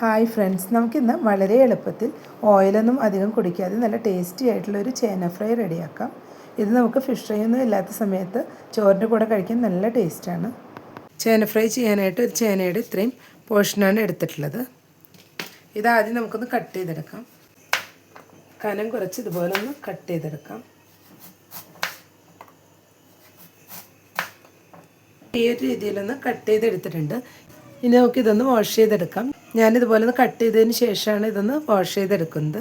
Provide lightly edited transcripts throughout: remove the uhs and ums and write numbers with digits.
Hi friends, നമുക്കിന്ന് വളരെ എളുപ്പത്തിൽ ഓയിലൊന്നും അധികം കുടിക്കാതെ നല്ല ടേസ്റ്റി ആയിട്ടുള്ളൊരു ചേന ഫ്രൈ റെഡിയാക്കാം. ഇത് നമുക്ക് ഫിഷ് ഫ്രൈ ഒന്നും ഇല്ലാത്ത സമയത്ത് ചോറിൻ്റെ കൂടെ കഴിക്കാൻ നല്ല ടേസ്റ്റാണ്. ചേന ഫ്രൈ ചെയ്യാനായിട്ട് ഒരു ചേനയുടെ ഇത്രയും പോർഷനാണ് എടുത്തിട്ടുള്ളത്. ഇതാദ്യം നമുക്കൊന്ന് കട്ട് ചെയ്തെടുക്കാം. കനം കുറച്ച് ഇതുപോലെ ഒന്ന് കട്ട് ചെയ്തെടുക്കാം. ഈ ഒരു രീതിയിലൊന്ന് കട്ട് ചെയ്തെടുത്തിട്ടുണ്ട്. ഇനി നമുക്കിതൊന്ന് വാഷ് ചെയ്തെടുക്കാം. ഞാനിതുപോലെ ഒന്ന് കട്ട് ചെയ്തതിന് ശേഷമാണ് ഇതൊന്ന് വാഷ് ചെയ്തെടുക്കുന്നത്.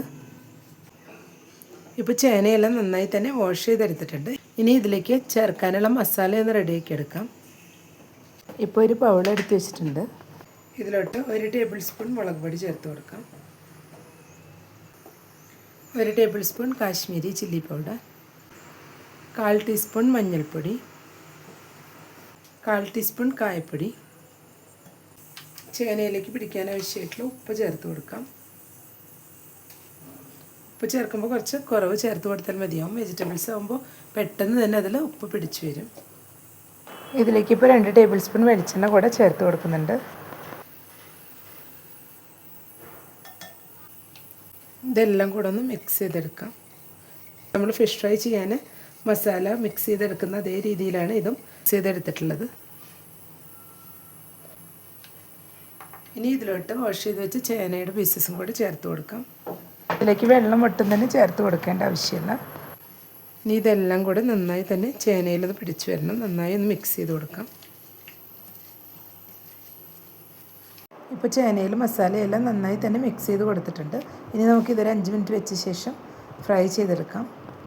ഇപ്പോൾ ചേനയെല്ലാം നന്നായി തന്നെ വാഷ് ചെയ്തെടുത്തിട്ടുണ്ട്. ഇനി ഇതിലേക്ക് ചേർക്കാനുള്ള മസാല ഒന്ന് റെഡിയാക്കി എടുക്കാം. ഇപ്പോൾ ഒരു ബൗൾ എടുത്ത് വെച്ചിട്ടുണ്ട്. ഇതിലോട്ട് 1 ടേബിൾ സ്പൂൺ മുളക് പൊടി ചേർത്ത് കൊടുക്കാം. 1 table spoon Kashmiri chilli powder, 1/4 teaspoon മഞ്ഞൾപ്പൊടി, 1/4 ടീസ്പൂൺ കായപ്പൊടി, ചേനയിലേക്ക് പിടിക്കാൻ ആവശ്യമായിട്ടുള്ള ഉപ്പ് ചേർത്ത് കൊടുക്കാം. ഉപ്പ് ചേർക്കുമ്പോൾ കുറച്ച് കുറവ് ചേർത്ത് കൊടുത്താൽ മതിയാവും. വെജിറ്റബിൾസ് ആകുമ്പോൾ പെട്ടെന്ന് തന്നെ അതിൽ ഉപ്പ് പിടിച്ചു വരും. ഇതിലേക്ക് ഇപ്പോൾ 2 ടേബിൾ സ്പൂൺ വെളിച്ചെണ്ണ കൂടെ ചേർത്ത് കൊടുക്കുന്നുണ്ട്. ഇതെല്ലാം കൂടെ ഒന്ന് മിക്സ് ചെയ്തെടുക്കാം. നമ്മൾ ഫിഷ് ഫ്രൈ ചെയ്യാൻ മസാല മിക്സ് ചെയ്തെടുക്കുന്ന അതേ രീതിയിലാണ് ഇതും മിക്സ് ചെയ്തെടുത്തിട്ടുള്ളത്. ഇനി ഇതിലോട്ട് വാഷ് ചെയ്ത് വെച്ച് ചേനയുടെ പീസസും കൂടി ചേർത്ത് കൊടുക്കാം. ഇതിലേക്ക് വെള്ളം ഒട്ടും തന്നെ ചേർത്ത് കൊടുക്കേണ്ട ആവശ്യമില്ല. ഇനി ഇതെല്ലാം കൂടെ നന്നായി തന്നെ ചേനയിലത് പിടിച്ചു വരണം. നന്നായി ഒന്ന് മിക്സ് ചെയ്ത് കൊടുക്കാം. ഇപ്പോൾ ചേനയിൽ മസാലയെല്ലാം നന്നായി തന്നെ മിക്സ് ചെയ്ത് കൊടുത്തിട്ടുണ്ട്. ഇനി നമുക്കിതൊരു 5 മിനിറ്റ് വെച്ച ശേഷം ഫ്രൈ ചെയ്തെടുക്കാം.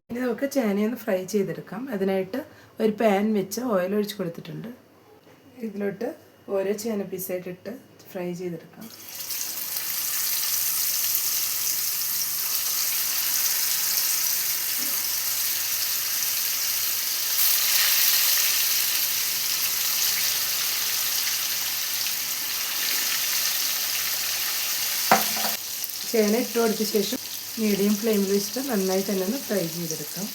ഇനി നമുക്ക് ചേനയൊന്ന് ഫ്രൈ ചെയ്തെടുക്കാം. അതിനായിട്ട് ഒരു പാൻ വെച്ച് ഓയിൽ ഒഴിച്ച് കൊടുത്തിട്ടുണ്ട്. ഇതിലോട്ട് ഓരോ ചേന പീസായിട്ടിട്ട് ഫ്രൈ ചെയ്തെടുക്കാം. ചേന ഇട്ട് കൊടുത്ത ശേഷം മീഡിയം ഫ്ലെയിമിൽ വെച്ചിട്ട് നന്നായി തന്നെ ഒന്ന് ഫ്രൈ ചെയ്തെടുക്കാം.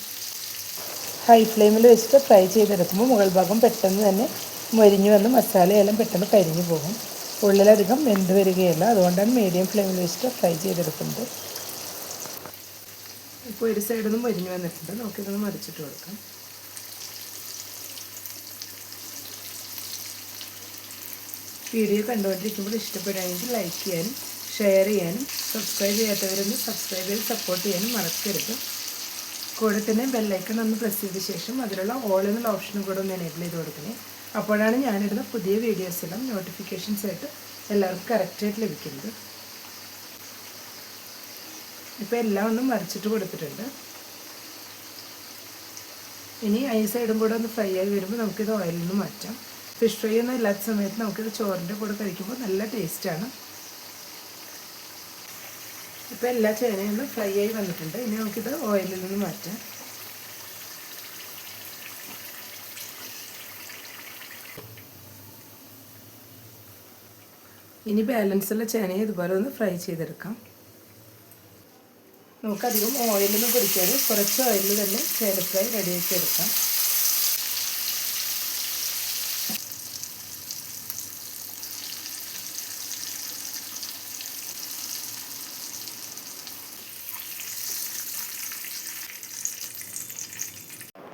ഹൈ ഫ്ലെയിമിൽ വെച്ചിട്ട് ഫ്രൈ ചെയ്തെടുക്കുമ്പോൾ മുകൾ ഭാഗം പെട്ടെന്ന് തന്നെ മൊരിഞ്ഞു വന്ന് മസാലയെല്ലാം പെട്ടെന്ന് കരിഞ്ഞു പോകും. ഉള്ളിലധികം വെന്ത് വരികയില്ല. അതുകൊണ്ടാണ് മീഡിയം ഫ്ലെയിമിൽ വെച്ചിട്ട് ഫ്രൈ ചെയ്തെടുക്കുന്നത്. ഇപ്പോൾ ഒരു സൈഡിൽ നിന്ന് മൊരിഞ്ഞു വന്നിട്ടുണ്ട്. നമുക്കിതൊന്ന് മറിച്ചിട്ട് കൊടുക്കാം. വീഡിയോ കണ്ടുകൊണ്ടിരിക്കുമ്പോൾ ഇഷ്ടപ്പെടുകയാണെങ്കിൽ ലൈക്ക് ചെയ്യാനും ഷെയർ ചെയ്യാനും സബ്സ്ക്രൈബ് ചെയ്യാത്തവരൊന്ന് സബ്സ്ക്രൈബ് ചെയ്ത് സപ്പോർട്ട് ചെയ്യാനും മറക്കരുത്. കൂടെ തന്നെ ബെല്ലൈക്കൺ ഒന്ന് പ്രസ് ചെയ്ത ശേഷം അതിലുള്ള ഓൾ എന്നുള്ള ഓപ്ഷനും കൂടെ ഒന്ന് എനേബിൾ ചെയ്ത് കൊടുക്കണേ. അപ്പോഴാണ് ഞാനിടുന്ന പുതിയ വീഡിയോസെല്ലാം നോട്ടിഫിക്കേഷൻസ് ആയിട്ട് എല്ലാവർക്കും കറക്റ്റായിട്ട് ലഭിക്കുന്നത്. ഇപ്പോൾ എല്ലാം ഒന്നും മറിച്ചിട്ട് കൊടുത്തിട്ടുണ്ട്. ഇനി ഈ സൈഡും കൂടെ ഒന്ന് ഫ്രൈ ആയി വരുമ്പോൾ നമുക്കിത് ഓയിലിൽ നിന്ന് മാറ്റാം. ഫിഷ് ഫ്രൈ ഒന്നും ഇല്ലാത്ത സമയത്ത് നമുക്കിത് ചോറിൻ്റെ കൂടെ കഴിക്കുമ്പോൾ നല്ല ടേസ്റ്റാണ്. ഇപ്പോൾ എല്ലാ ചേനയും ഒന്ന് ഫ്രൈ ആയി വന്നിട്ടുണ്ട്. ഇനി നമുക്കിത് ഓയിലിൽ നിന്ന് മാറ്റാം. ഇനി ബാലൻസുള്ള ചേനയെ ഇതുപോലെ ഒന്ന് ഫ്രൈ ചെയ്തെടുക്കാം. നമുക്കധികം ഓയിലൊന്നും കുടിക്കാതെ കുറച്ച് ഓയിലിൽ തന്നെ ചേന ഫ്രൈ റെഡിയാക്കി എടുക്കാം.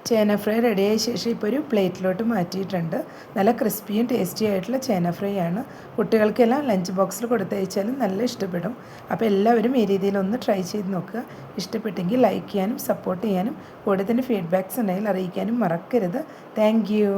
ചേന ഫ്രൈ റെഡിയായ ശേഷം ഇപ്പോൾ ഒരു പ്ലേറ്റിലോട്ട് മാറ്റിയിട്ടുണ്ട്. നല്ല ക്രിസ്പിയും ടേസ്റ്റി ആയിട്ടുള്ള ചേന ഫ്രൈ ആണ്. കുട്ടികൾക്കെല്ലാം ലഞ്ച് ബോക്സിൽ കൊടുത്തയച്ചാലും നല്ല ഇഷ്ടപ്പെടും. അപ്പോൾ എല്ലാവരും ഈ രീതിയിലൊന്ന് ട്രൈ ചെയ്ത് നോക്കുക. ഇഷ്ടപ്പെട്ടെങ്കിൽ ലൈക്ക് ചെയ്യാനും സപ്പോർട്ട് ചെയ്യാനും കൂടെ തന്നെ ഫീഡ്ബാക്ക്സ് ഉണ്ടെങ്കിൽ അറിയിക്കാനും മറക്കരുത്. Thank you.